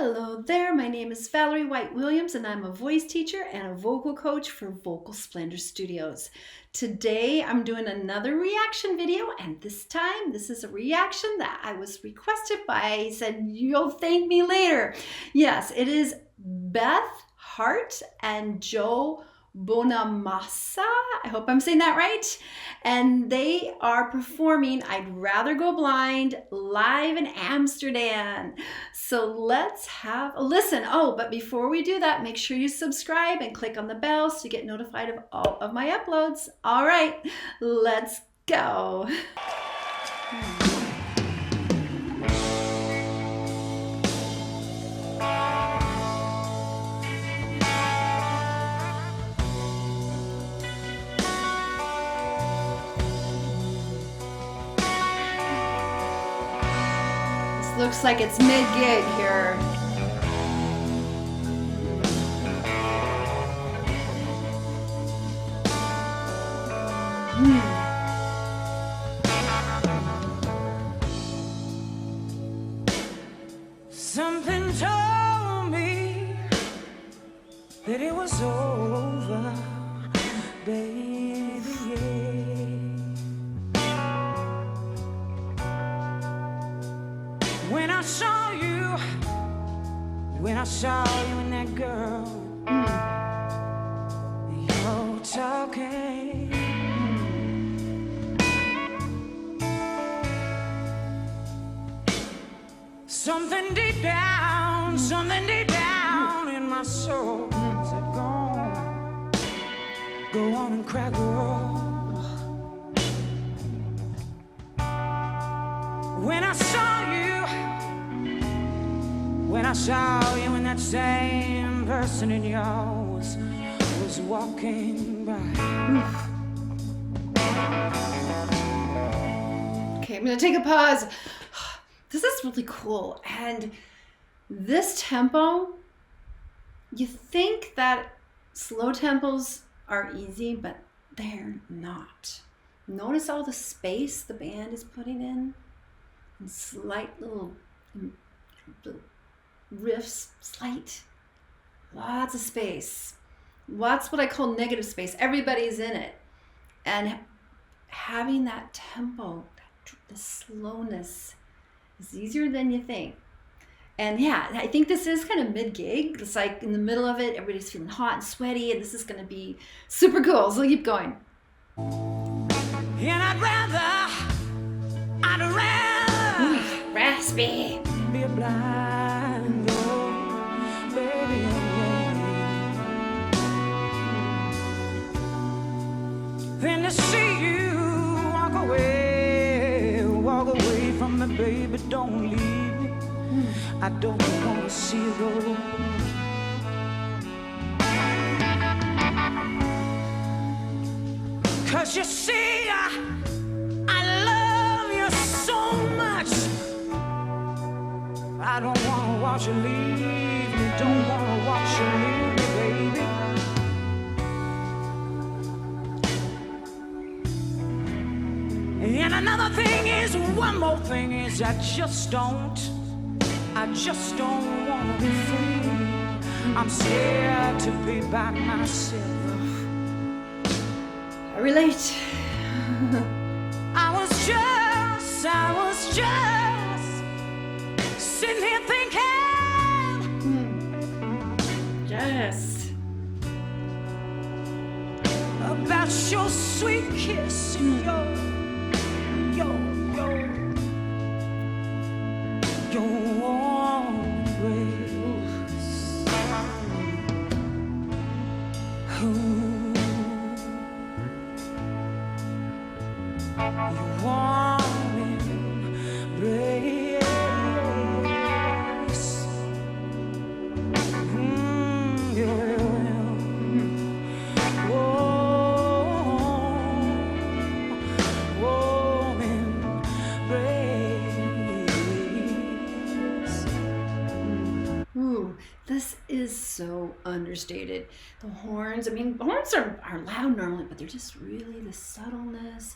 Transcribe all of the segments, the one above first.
Hello there, my name is Valerie White Williams and I'm a voice teacher and a vocal coach for Vocal Splendor Studios. Today I'm doing another reaction video, and this time this is a reaction that I was requested by. He said, "You'll thank me later." Yes, it is Beth Hart and Joe Bonamassa. I hope I'm saying that right. And they are performing I'd Rather Go Blind live in Amsterdam. So let's have a listen. Oh, but before we do that, make sure you subscribe and click on the bell so you get notified of all of my uploads. All right, let's go. Looks like it's mid-gig here. Something told me that it was over, baby, yeah. When I saw you and that girl, you're talking. Something deep down in my soul said, go on and cry, girl. When I saw you and that same person in yours was walking by. Okay, I'm gonna take a pause. This is really cool, and this tempo, you think that slow tempos are easy, but they're not. Notice all the space the band is putting in, and slight little riffs, lots of space. Lots what I call negative space. Everybody's in it. And having that tempo, the slowness, is easier than you think. And yeah, I think this is kind of mid-gig. It's like in the middle of it, everybody's feeling hot and sweaty, and this is going to be super cool. So keep going. And I'd rather Raspy. be a blind girl, baby, than to see you walk away from me, baby. Don't leave me. I don't want to see you go. Cause you see, I love you so much. I don't wanna watch you leave me. Don't wanna watch you leave me, baby. And another thing is, one more thing is, I just don't wanna be free. I'm scared to be by myself. I relate. I was just sitting here thinking, Yes. about your sweet kiss and your warm embrace. Your warm embrace. Warm embrace. Ooh, this is so understated. The horns, horns are loud normally, but they're just really the subtleness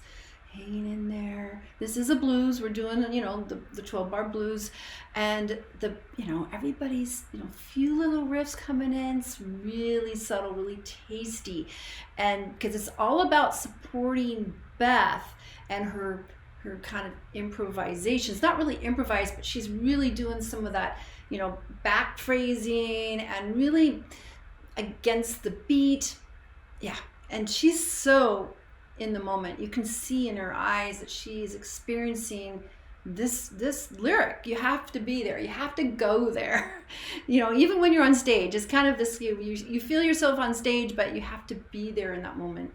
hanging in there. this is a blues. We're doing, you know, the 12-bar blues, and the, you know, everybody's, you know, few little riffs coming in. It's really subtle, really tasty, and because it's all about supporting Beth and her kind of improvisation. It's not really improvised, but she's really doing some of that, you know, back phrasing and really against the beat. Yeah, and she's so in the moment. You can see in her eyes that she's experiencing this lyric. You have to be there. You have to go there. You know, even when you're on stage, it's kind of this, you feel yourself on stage, but you have to be there in that moment.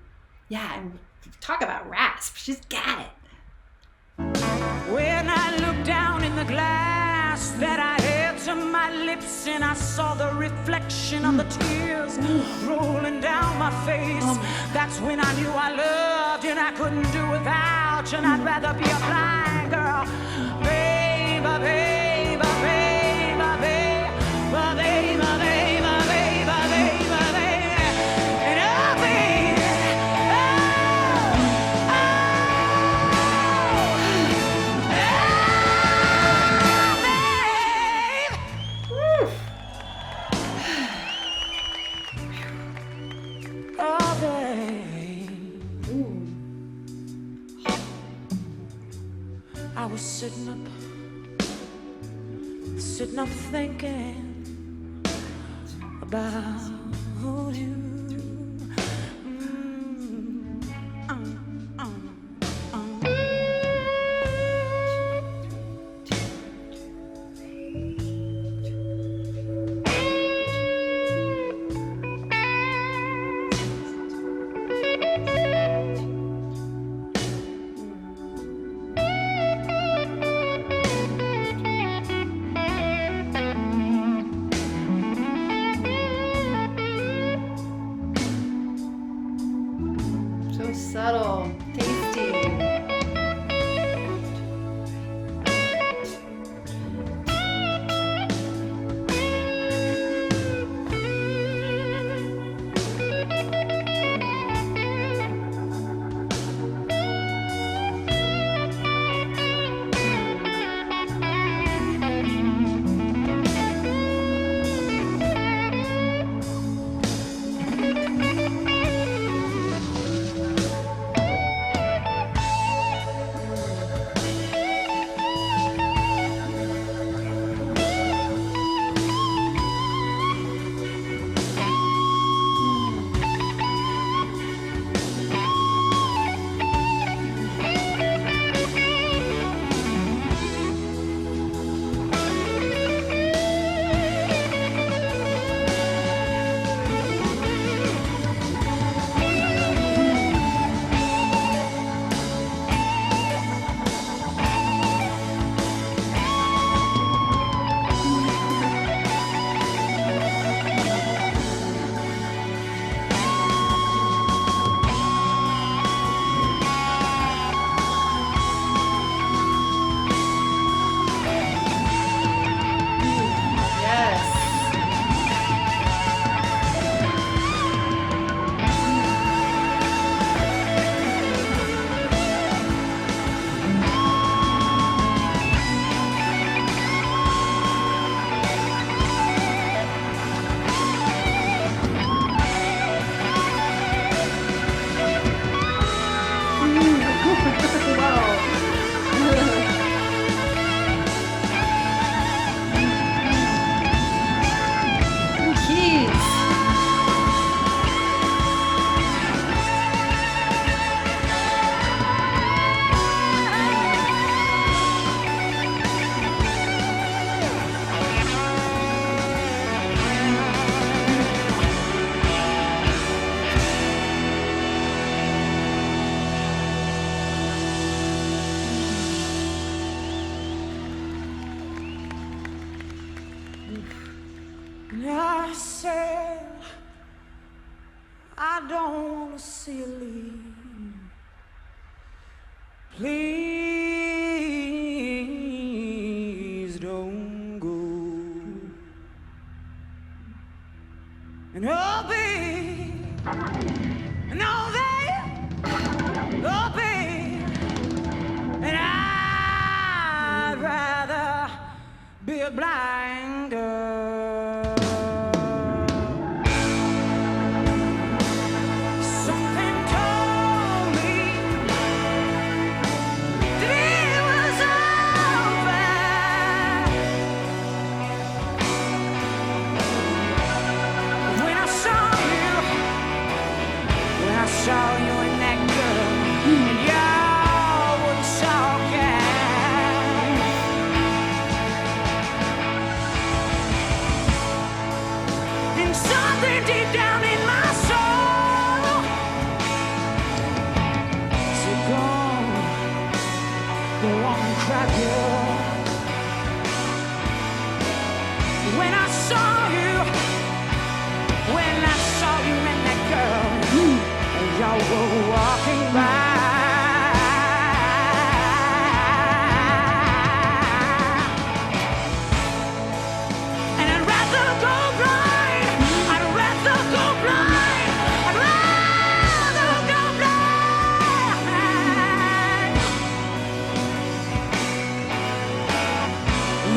Yeah, and talk about rasp. She's got it. When I looked down in the glass that I held to my lips, and I saw the reflection of the tears rolling down my face, that's when I knew I loved you and I couldn't do without you, and I'd rather be a blind girl. Baby, baby, baby, baby, baby, baby, baby, baby, and oh, baby, I was sitting up thinking about you. Subtle, tasty. I said, I don't want to see you leave. Please don't go. And oh, babe, no, babe, oh, babe, and I a blind girl. Something told me that it was over. When I saw you and that girl, and y'all were talking. And something deep down in my soul said, go on and cry, girl. When I saw you and that girl, y'all were walking by. And I'd rather go blind. I'd rather go blind. I'd rather go blind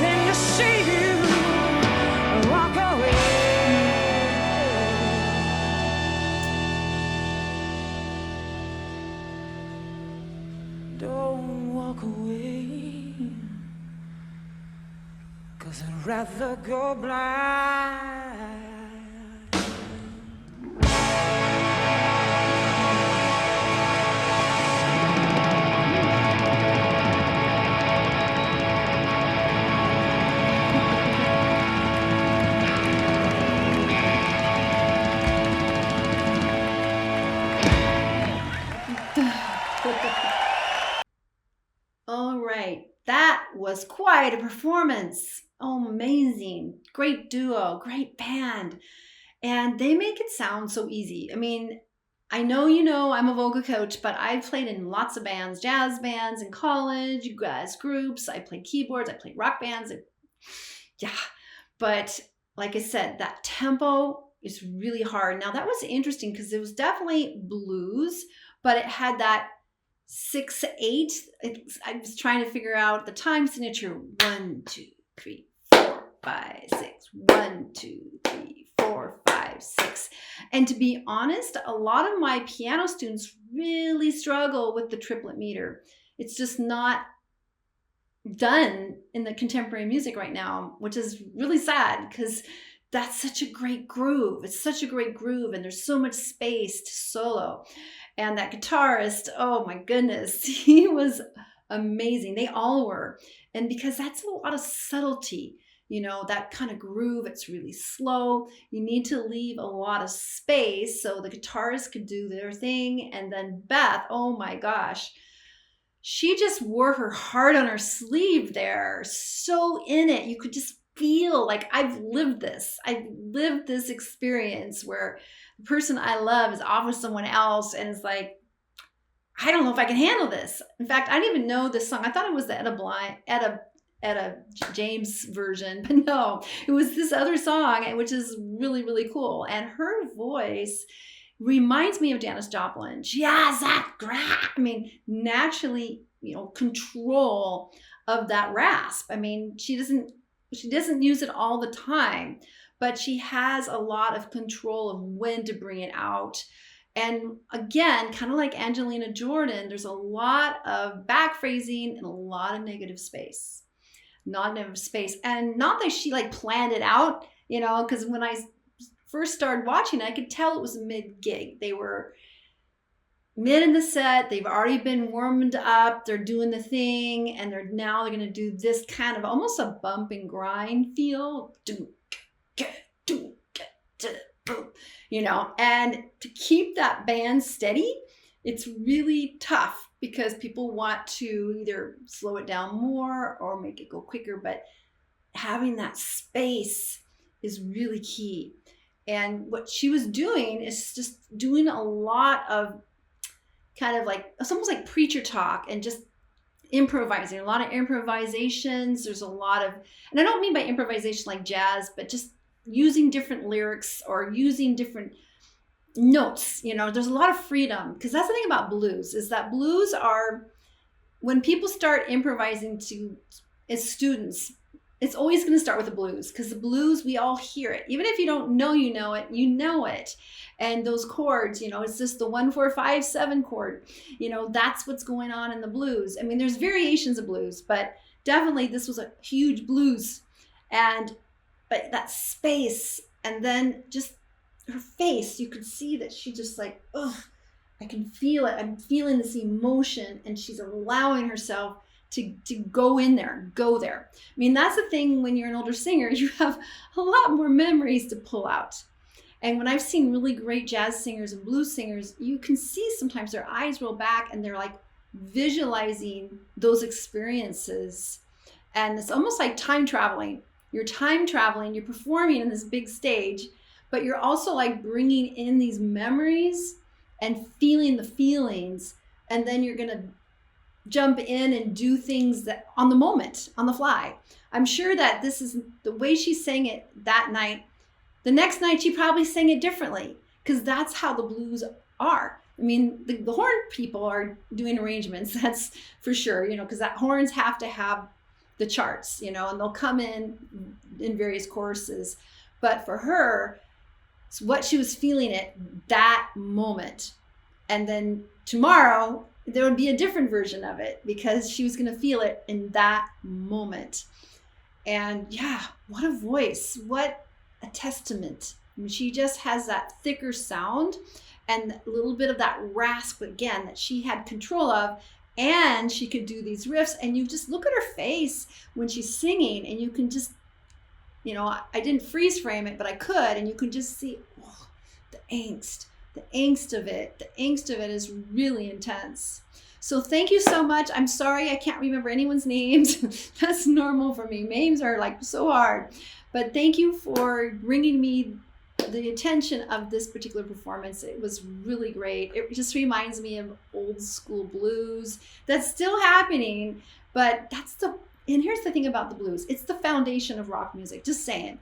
than to see you walk away. Don't walk away, 'cause I'd rather go blind. All right, that was quite a performance. Oh, amazing. Great duo, great band. And they make it sound so easy. I mean, I know you know I'm a vocal coach, but I've played in lots of bands, jazz bands in college, jazz groups. I played keyboards, I played rock bands. Yeah, but like I said, that tempo is really hard. Now that was interesting because it was definitely blues, but it had that 6/8. I was trying to figure out the time signature. 1, 2, 3, 4, 5, 6. 1, 2, 3, 4, 5, 6. And to be honest, a lot of my piano students really struggle with the triplet meter. It's just not done in the contemporary music right now, which is really sad because that's such a great groove. It's such a great groove, and there's so much space to solo. And that guitarist, oh my goodness, he was amazing. They all were. And because that's a lot of subtlety, you know, that kind of groove, it's really slow. You need to leave a lot of space so the guitarist could do their thing. And then Beth, oh my gosh, she just wore her heart on her sleeve there, so in it. You could just feel like I've lived this experience where the person I love is off with someone else, and it's like, I don't know if I can handle this. In fact, I didn't even know this song. I thought it was the Etta James version, but no, it was this other song, which is really, really cool. And her voice reminds me of Janis Joplin. I mean, naturally, you know, control of that rasp. I mean, she doesn't use it all the time, but she has a lot of control of when to bring it out. And again, kind of like Angelina Jordan, there's a lot of back phrasing and a lot of negative space. Not negative space. And not that she like planned it out, you know, because when I first started watching, I could tell it was a mid-gig. They were mid in the set, they've already been warmed up, they're doing the thing, and they're going to do this kind of almost a bump and grind feel. You know, and to keep that band steady, it's really tough because people want to either slow it down more or make it go quicker, but having that space is really key. And what she was doing is just doing a lot of kind of like, it's almost like preacher talk and just improvising, a lot of improvisations. There's a lot of, and I don't mean by improvisation like jazz, but just using different lyrics or using different notes. You know, there's a lot of freedom, because that's the thing about blues, is that blues are, when people start improvising to, as students, it's always going to start with the blues, because the blues, we all hear it. Even if you don't know you know it, you know it. And those chords, you know, it's just the 1, 4, 5, 7 chord. You know, that's what's going on in the blues. I mean, there's variations of blues, but definitely this was a huge blues. But that space, and then just her face, you could see that she just like, ugh, I can feel it. I'm feeling this emotion, and she's allowing herself to go in there, go there. I mean, that's the thing when you're an older singer, you have a lot more memories to pull out. And when I've seen really great jazz singers and blues singers, you can see sometimes their eyes roll back and they're like visualizing those experiences. And it's almost like time traveling. You're time traveling, you're performing in this big stage, but you're also like bringing in these memories and feeling the feelings. And then you're gonna jump in and do things that on the moment, on the fly. I'm sure that this is the way she sang it that night. The next night she probably sang it differently, because that's how the blues are. I mean, the horn people are doing arrangements, that's for sure, you know, because that horns have to have the charts, you know, and they'll come in various courses. But for her, it's what she was feeling at that moment. And then tomorrow, there would be a different version of it, because she was going to feel it in that moment. And yeah, what a voice, what a testament. I mean, she just has that thicker sound and a little bit of that rasp again that she had control of, and she could do these riffs. And you just look at her face when she's singing, and you can just, you know, I didn't freeze frame it, but I could, and you could just see the angst. The angst of it is really intense. So thank you so much. I'm sorry I can't remember anyone's names. That's normal for me. Names are like so hard. But thank you for bringing me the attention of this particular performance. It was really great. It just reminds me of old school blues that's still happening. But and here's the thing about the blues. It's the foundation of rock music, just saying.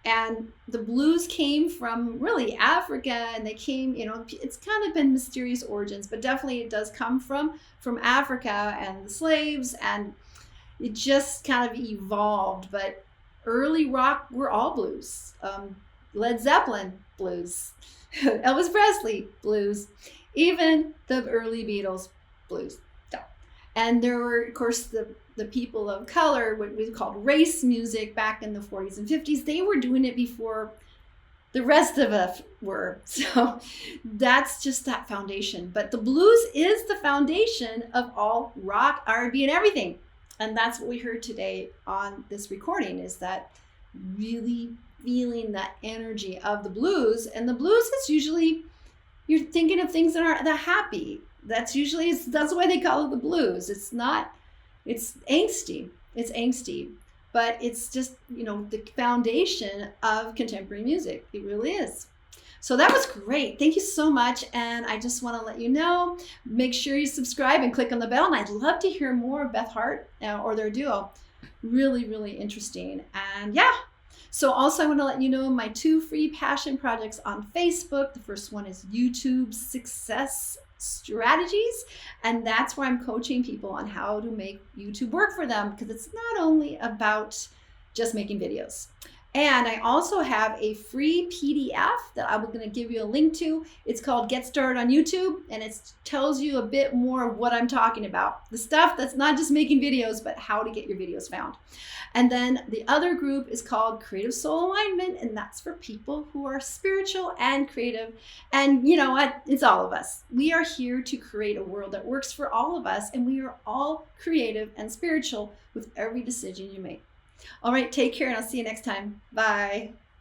And the blues came from really Africa, and they came, you know, it's kind of been mysterious origins, but definitely it does come from Africa and the slaves, and it just kind of evolved. But early rock were all blues. Led Zeppelin, blues. Elvis Presley, blues. Even the early Beatles, blues. And there were, of course, the people of color, what we called race music back in the 40s and 50s. They were doing it before the rest of us were. So that's just that foundation. But the blues is the foundation of all rock, R&B, and everything. And that's what we heard today on this recording, is that really feeling that energy of the blues. And the blues is usually, you're thinking of things that aren't that happy. That's why they call it the blues. It's angsty. It's angsty, but it's just, you know, the foundation of contemporary music. It really is. So that was great. Thank you so much. And I just want to let you know, make sure you subscribe and click on the bell. And I'd love to hear more of Beth Hart or their duo. Really, really interesting. And yeah. So also I want to let you know my 2 free passion projects on Facebook. The first one is YouTube Success Strategies, and that's where I'm coaching people on how to make YouTube work for them, because it's not only about just making videos. And I also have a free PDF that I'm going to give you a link to. It's called Get Started on YouTube, and it tells you a bit more of what I'm talking about. The stuff that's not just making videos, but how to get your videos found. And then the other group is called Creative Soul Alignment, and that's for people who are spiritual and creative. And you know what? It's all of us. We are here to create a world that works for all of us, and we are all creative and spiritual with every decision you make. All right, take care, and I'll see you next time. Bye.